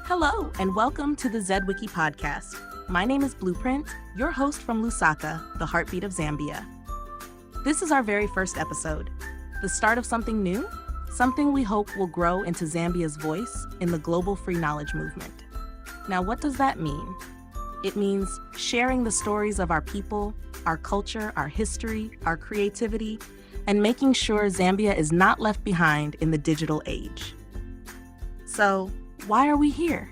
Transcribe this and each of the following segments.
Hello, and welcome to the ZedWiki Podcast. My name is Blueprint, your host from Lusaka, the heartbeat of Zambia. This is our very first episode, the start of something new, something we hope will grow into Zambia's voice in the global free knowledge movement. Now, what does that mean? It means sharing the stories of our people, our culture, our history, our creativity, and making sure Zambia is not left behind in the digital age. So, why are we here?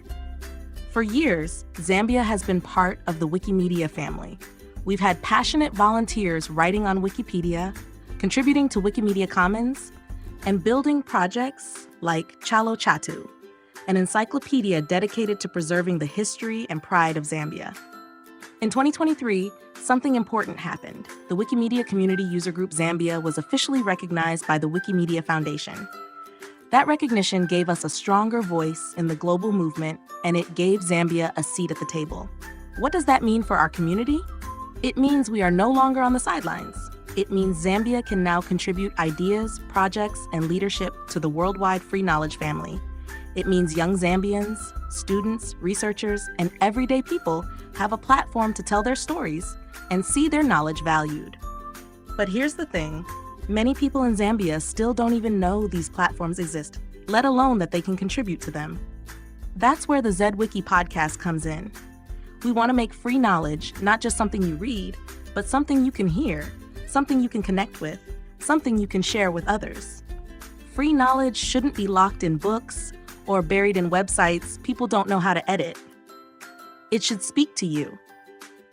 For years, Zambia has been part of the Wikimedia family. We've had passionate volunteers writing on Wikipedia, contributing to Wikimedia Commons, and building projects like Chalo Chatu, an encyclopedia dedicated to preserving the history and pride of Zambia. In 2023, something important happened. The Wikimedia Community User Group Zambia was officially recognized by the Wikimedia Foundation. That recognition gave us a stronger voice in the global movement, and it gave Zambia a seat at the table. What does that mean for our community? It means we are no longer on the sidelines. It means Zambia can now contribute ideas, projects, and leadership to the worldwide free knowledge family. It means young Zambians, students, researchers, and everyday people have a platform to tell their stories and see their knowledge valued. But here's the thing. Many people in Zambia still don't even know these platforms exist, let alone that they can contribute to them. That's where the ZedWiki Podcast comes in. We want to make free knowledge not just something you read, but something you can hear, something you can connect with, something you can share with others. Free knowledge shouldn't be locked in books or buried in websites people don't know how to edit. It should speak to you.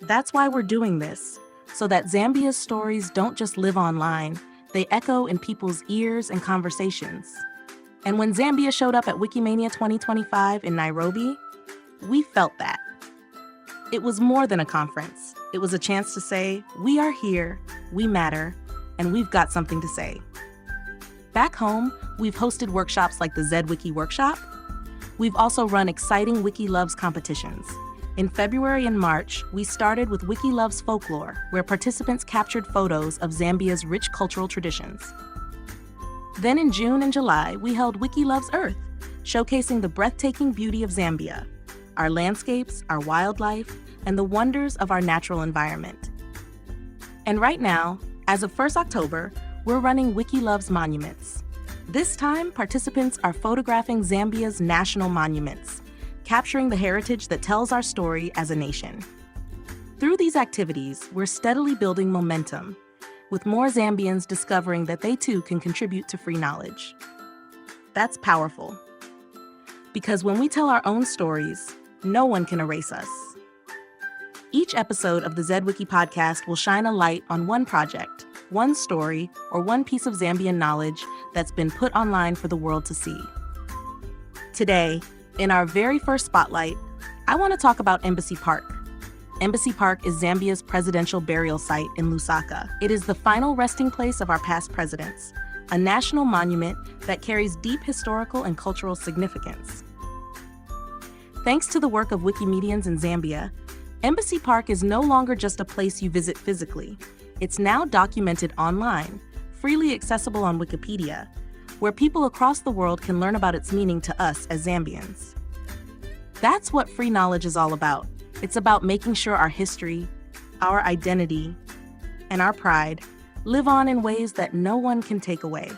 That's why we're doing this, so that Zambia's stories don't just live online, they echo in people's ears and conversations. And when Zambia showed up at Wikimania 2025 in Nairobi, we felt that. It was more than a conference. It was a chance to say, we are here, we matter, and we've got something to say. Back home, we've hosted workshops like the ZedWiki Workshop. We've also run exciting Wiki Loves competitions. In February and March, we started with Wiki Loves Folklore, where participants captured photos of Zambia's rich cultural traditions. Then in June and July, we held Wiki Loves Earth, showcasing the breathtaking beauty of Zambia, our landscapes, our wildlife, and the wonders of our natural environment. And right now, as of 1st October, we're running Wiki Loves Monuments. This time, participants are photographing Zambia's national monuments, capturing the heritage that tells our story as a nation. Through these activities, we're steadily building momentum, with more Zambians discovering that they too can contribute to free knowledge. That's powerful. Because when we tell our own stories, no one can erase us. Each episode of the ZedWiki Podcast will shine a light on one project, one story, or one piece of Zambian knowledge that's been put online for the world to see. Today, in our very first spotlight, I want to talk about Embassy Park. Embassy Park is Zambia's presidential burial site in Lusaka. It is the final resting place of our past presidents, a national monument that carries deep historical and cultural significance. Thanks to the work of Wikimedians in Zambia, Embassy Park is no longer just a place you visit physically. It's now documented online, freely accessible on Wikipedia, where people across the world can learn about its meaning to us as Zambians. That's what free knowledge is all about. It's about making sure our history, our identity, and our pride live on in ways that no one can take away.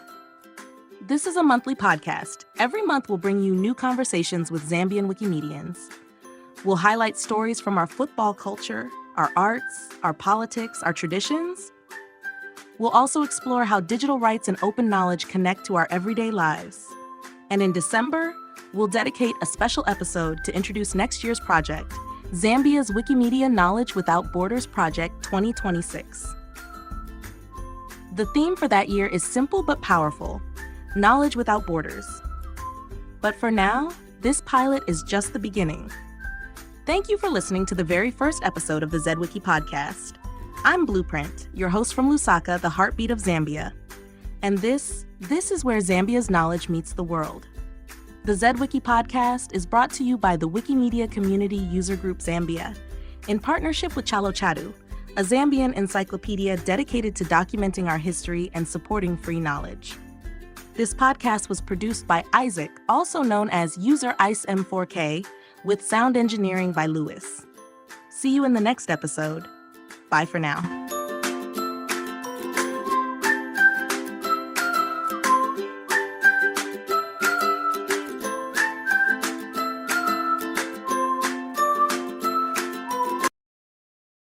This is a monthly podcast. Every month we'll bring you new conversations with Zambian Wikimedians. We'll highlight stories from our football culture, our arts, our politics, our traditions. We'll also explore how digital rights and open knowledge connect to our everyday lives. And in December, we'll dedicate a special episode to introduce next year's project, Zambia's Wikimedia Knowledge Without Borders Project 2026. The theme for that year is simple but powerful, knowledge without borders. But for now, this pilot is just the beginning. Thank you for listening to the very first episode of the ZedWiki Podcast. I'm Blueprint, your host from Lusaka, the heartbeat of Zambia. And this is where Zambia's knowledge meets the world. The ZedWiki Podcast is brought to you by the Wikimedia Community User Group Zambia, in partnership with Chalo Chatu, a Zambian encyclopedia dedicated to documenting our history and supporting free knowledge. This podcast was produced by Isaac, also known as User Ice M4K, with sound engineering by Lewis. See you in the next episode. Bye for now.